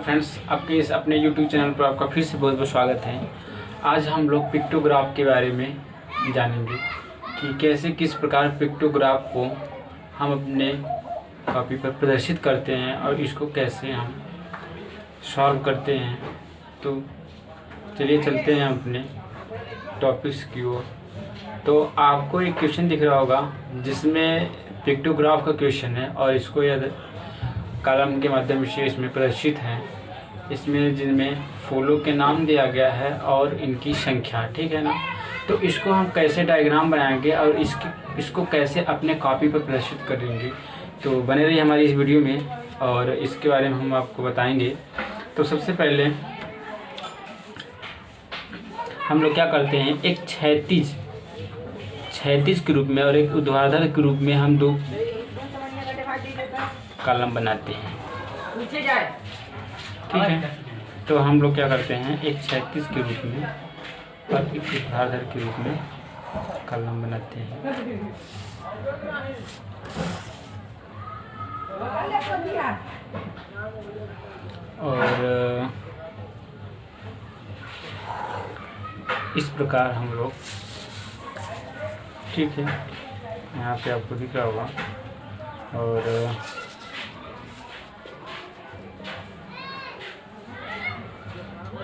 Friends, आपके इस अपने YouTube चैनल पर आपका फिर से बहुत बहुत स्वागत है। आज हम लोग पिक्टोग्राफ के बारे में जानेंगे कि कैसे किस प्रकार पिक्टोग्राफ को हम अपने कॉपी पर प्रदर्शित करते हैं और इसको कैसे हम सॉल्व करते हैं। तो चलिए चलते हैं अपने टॉपिक्स की ओर। तो आपको एक क्वेश्चन दिख रहा होगा जिसमें पिक्टोग्राफ का क्वेश्चन है और इसको यदि कलम के माध्यम से इसमें प्रदर्शित है। इसमें जिनमें फूलों के नाम दिया गया है और इनकी संख्या, ठीक है ना। तो इसको हम कैसे डायग्राम बनाएंगे और इसको कैसे अपने कॉपी पर प्रदर्शित करेंगे। तो बने रहिए हमारी इस वीडियो में और इसके बारे में हम आपको बताएंगे। तो सबसे पहले हम लोग क्या करते हैं, एक क्षैतिज के रूप में और एक ऊर्ध्वाधर के रूप में हम दो कॉलम बनाते हैं, ठीक है। तो हम लोग क्या करते हैं, एक क्षैतिज के रूप में और एक ऊर्ध्वाधर के रूप में कॉलम बनाते हैं। और इस प्रकार हम लोग, ठीक है, यहाँ पे आपको दिख रहा होगा। और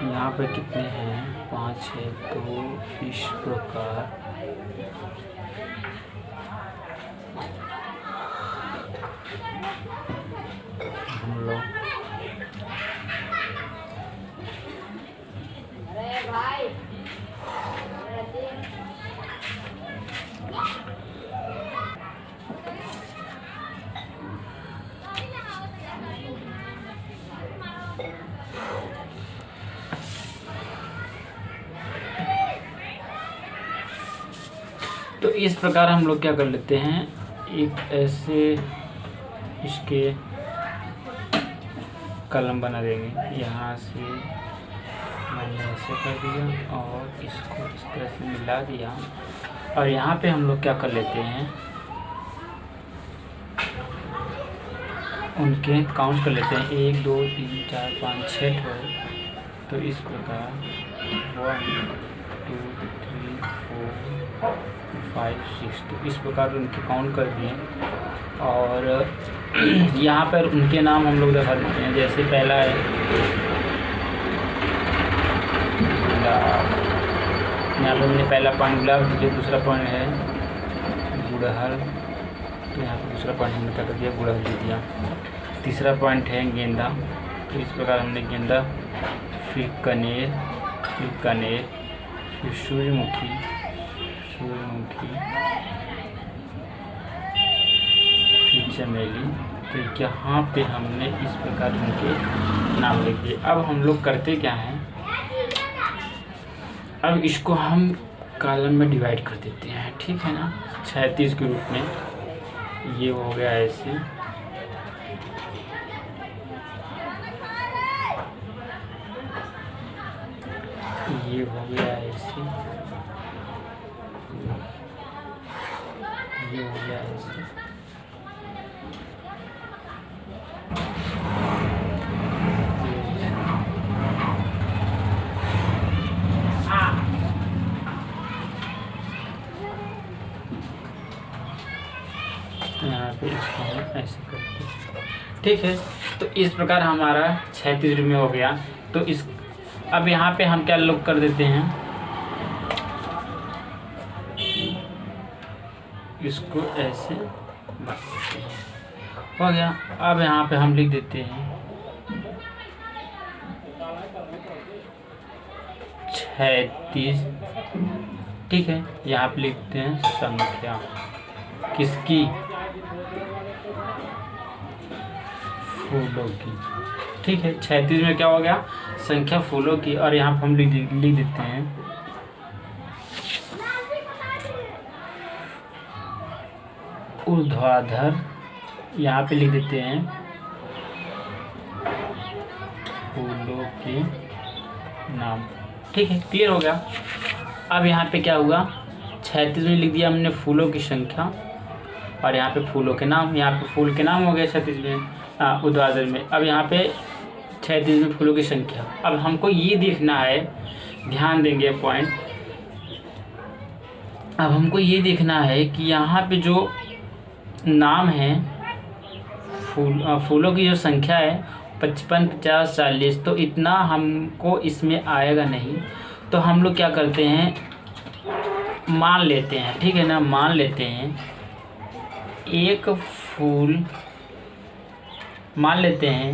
यहाँ पे कितने हैं, 5 है। तो इस प्रकार हम लोग तो इस प्रकार हम लोग क्या कर लेते हैं, एक ऐसे इसके कलम बना देंगे। यहाँ से मैंने ऐसे कर दिया और इसको इस तरह से मिला दिया। और यहाँ पे हम लोग क्या कर लेते हैं, उनके काउंट कर लेते हैं, 1 2 3 4 5 6 ठो। तो इस प्रकार 1 2 3 4 5 6, तो इस प्रकार उनके काउंट कर दिए। और यहाँ पर उनके नाम हम लोग दिखा देते हैं। जैसे पहला है गुलाब, यहाँ पर मैंने पहला पॉइंट गुलाब दिया। दूसरा पॉइंट है गुड़हल, तो यहाँ पर दूसरा पॉइंट हमने क्या कर दिया, गुड़हल दे दिया। तीसरा पॉइंट है गेंदा, तो इस प्रकार हमने गेंदा, फिर कनेर, फिर सूर्यमुखी, फिर चमेली। तो यहाँ पे हमने इस प्रकार उनके नाम लिख दिए। अब हम लोग करते क्या हैं, अब इसको हम कॉलम में डिवाइड कर देते हैं, ठीक है ना, क्षैतिज के रूप में। ये हो गया ऐसे, ये हो गया ऐसे, ये हो गया ऐसे। यहाँ पे इसको हम ऐसे करते हैं, ठीक है। तो इस प्रकार हमारा क्षैतिज रूप में हो गया। तो इस अब यहाँ पे हम क्या लोग कर देते हैं, इसको ऐसे हो गया। अब यहाँ पे हम लिख देते हैं क्षैतिज, ठीक है। यहाँ पे लिखते हैं संख्या किसकी, फूलों की, ठीक है। क्षैतिज में क्या हो गया, संख्या फूलों की। और यहाँ पे हम लिख देते हैं ऊर्ध्वाधर, यहाँ पे लिख देते हैं फूलों के नाम, ठीक है। क्लियर हो गया। अब यहाँ पे क्या हुआ, क्षैतिज में लिख दिया हमने फूलों की संख्या और यहाँ पे फूलों के नाम, यहाँ पे फूल के नाम हो गए क्षैतिज में, ऊर्ध्वाधर में। अब यहाँ पे 36 में फूलों की संख्या। अब हमको ये देखना है, ध्यान देंगे पॉइंट। अब हमको ये देखना है कि यहाँ पे जो नाम है, फूलों की जो संख्या है 55, 50, 40, तो इतना हमको इसमें आएगा नहीं। तो हम लोग क्या करते हैं, मान लेते हैं, ठीक है ना, मान लेते हैं एक फूल, मान लेते हैं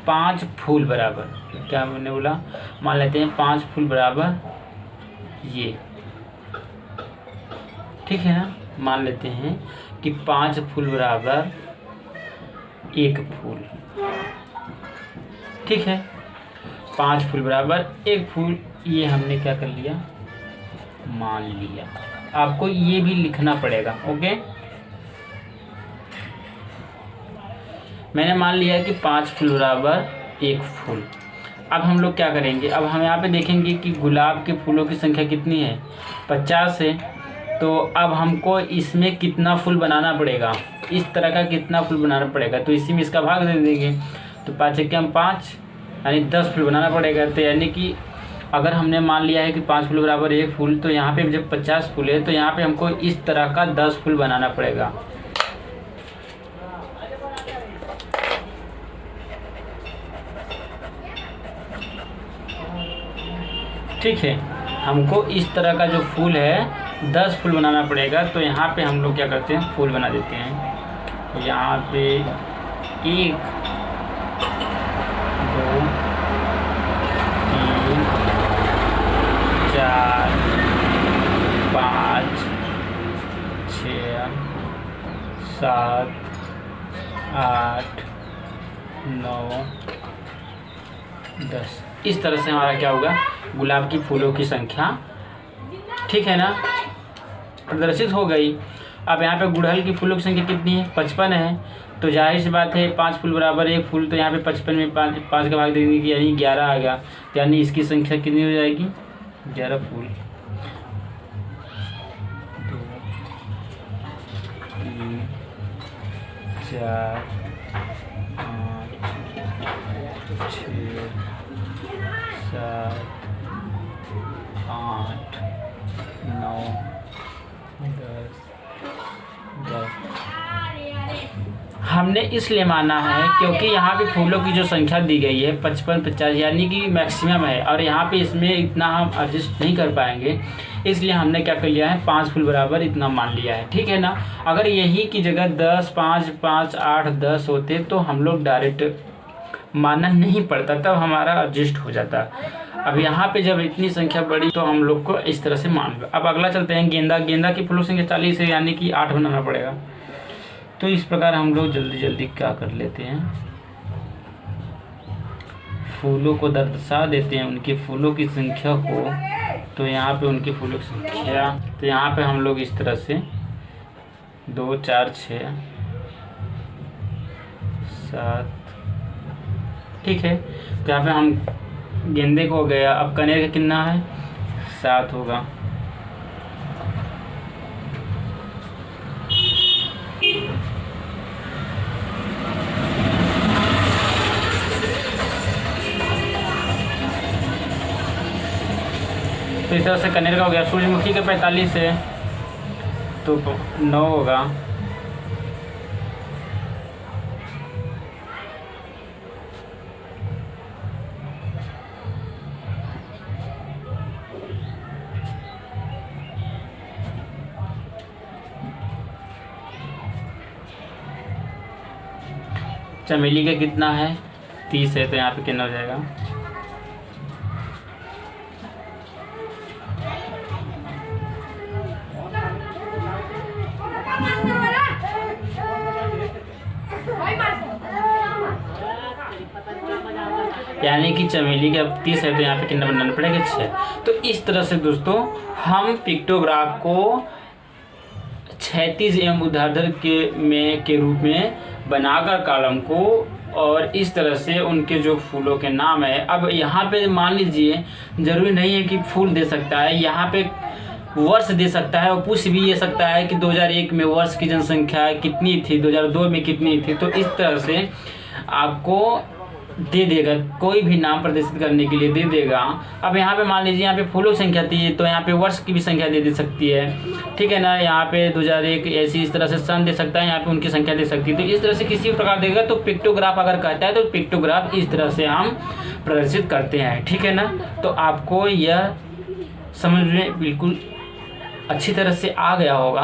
5 फूल बराबर, क्या मैंने बोला, मान लेते हैं 5 फूल बराबर ये, ठीक है ना। मान लेते हैं कि 5 फूल बराबर 1 फूल, ठीक है। 5 फूल बराबर 1 फूल, ये हमने क्या कर लिया, मान लिया। आपको ये भी लिखना पड़ेगा, ओके। मैंने मान लिया कि 5 फूल बराबर 1 फूल। अब हम लोग क्या करेंगे, अब हम यहाँ पे देखेंगे कि गुलाब के फूलों की संख्या कितनी है, 50 है। तो अब हमको इसमें कितना फूल बनाना पड़ेगा, इस तरह का कितना फूल बनाना पड़ेगा, तो इसी में इसका भाग दे देंगे। तो 5 के हम 5, यानी 10 फूल बनाना पड़ेगा। तो यानी कि अगर हमने मान लिया है कि 5 फूल बराबर 1 फूल, तो यहाँ पे जब 50 फूल है तो यहाँ पे हमको इस तरह का 10 फूल बनाना पड़ेगा। ठीक है, हमको इस तरह का जो फूल है 10 फूल बनाना पड़ेगा। तो यहाँ पे हम लोग क्या करते हैं, फूल बना देते हैं। यहाँ पे 1, 2, 3, 4, 5, 6, 7, 8, 9, 10। इस तरह से हमारा क्या होगा, गुलाब की फूलों की संख्या, ठीक है ना, प्रदर्शित हो गई। अब यहाँ पे गुड़हल की फूलों की संख्या कितनी है, 55 है। तो जाहिर सी बात है 5 फूल बराबर 1 फूल, तो यहाँ पे 55 में 5 का भाग देंगे कि यानी 11 आ गया। यानी इसकी संख्या कितनी हो जाएगी, 11 फूल। 2, 3, 4, 5, 6, 7, 8, 9, 10। हमने इसलिए माना है क्योंकि यहाँ पे फूलों की जो संख्या दी गई है 55, 50, यानी कि मैक्सिमम है, और यहाँ पे इसमें इतना हम एडजस्ट नहीं कर पाएंगे। इसलिए हमने क्या कर लिया है, 5 फूल बराबर इतना मान लिया है, ठीक है ना। अगर यही की जगह 10, 5, 5, 8, 10 होते तो हम लोग डायरेक्ट मानना नहीं पड़ता, तब हमारा एडजस्ट हो जाता। अब यहाँ पे जब इतनी संख्या बढ़ी तो हम लोग को इस तरह से मान लो। अब अगला चलते हैं, गेंदा की फूलों संख्या 40 है, यानी कि 8 बनाना पड़ेगा। तो इस प्रकार हम लोग जल्दी जल्दी क्या कर लेते हैं, फूलों को दर्शा देते हैं, उनके फूलों की संख्या को। तो यहाँ पे उनके फूलों की संख्या, तो यहाँ पे हम लोग इस तरह से 2, 4, 6, 7, ठीक है। तो यहाँ पे हम गेंदे को हो गया। अब कनेर का कितना है, 7 होगा। तो इस तरह से कनेर का हो गया। सूरजमुखी का 45 है तो 9 होगा। चमेली का कितना है, 30 है, तो यहाँ पे कितना हो जाएगा, यानी कि चमेली का 30 है तो यहाँ पे कितना बनाना पड़ेगा, 6। तो इस तरह से दोस्तों हम पिक्टोग्राफ को 36 एवं ऊर्ध्वाधर के रूप में बनाकर कॉलम को, और इस तरह से उनके जो फूलों के नाम है। अब यहाँ पे मान लीजिए जरूरी नहीं है कि फूल दे सकता है, यहाँ पे वर्ष दे सकता है और पूछ भी ये सकता है कि 2001 में वर्ष की जनसंख्या कितनी थी, 2002 में कितनी थी। तो इस तरह से आपको दे देगा, कोई भी नाम प्रदर्शित करने के लिए दे देगा। अब यहाँ पे मान लीजिए यहाँ पे फूलों की संख्या थी, तो यहाँ पे वर्ष की भी संख्या दे सकती है, ठीक है ना। यहाँ पे 2001 ऐसी इस तरह से सन दे सकता है, यहाँ पे उनकी संख्या दे सकती है। तो इस तरह से किसी भी प्रकार देगा। तो पिक्टोग्राफ अगर कहता है तो पिक्टोग्राफ इस तरह से हम प्रदर्शित करते हैं, ठीक है ना। तो आपको यह समझ में बिल्कुल अच्छी तरह से आ गया होगा।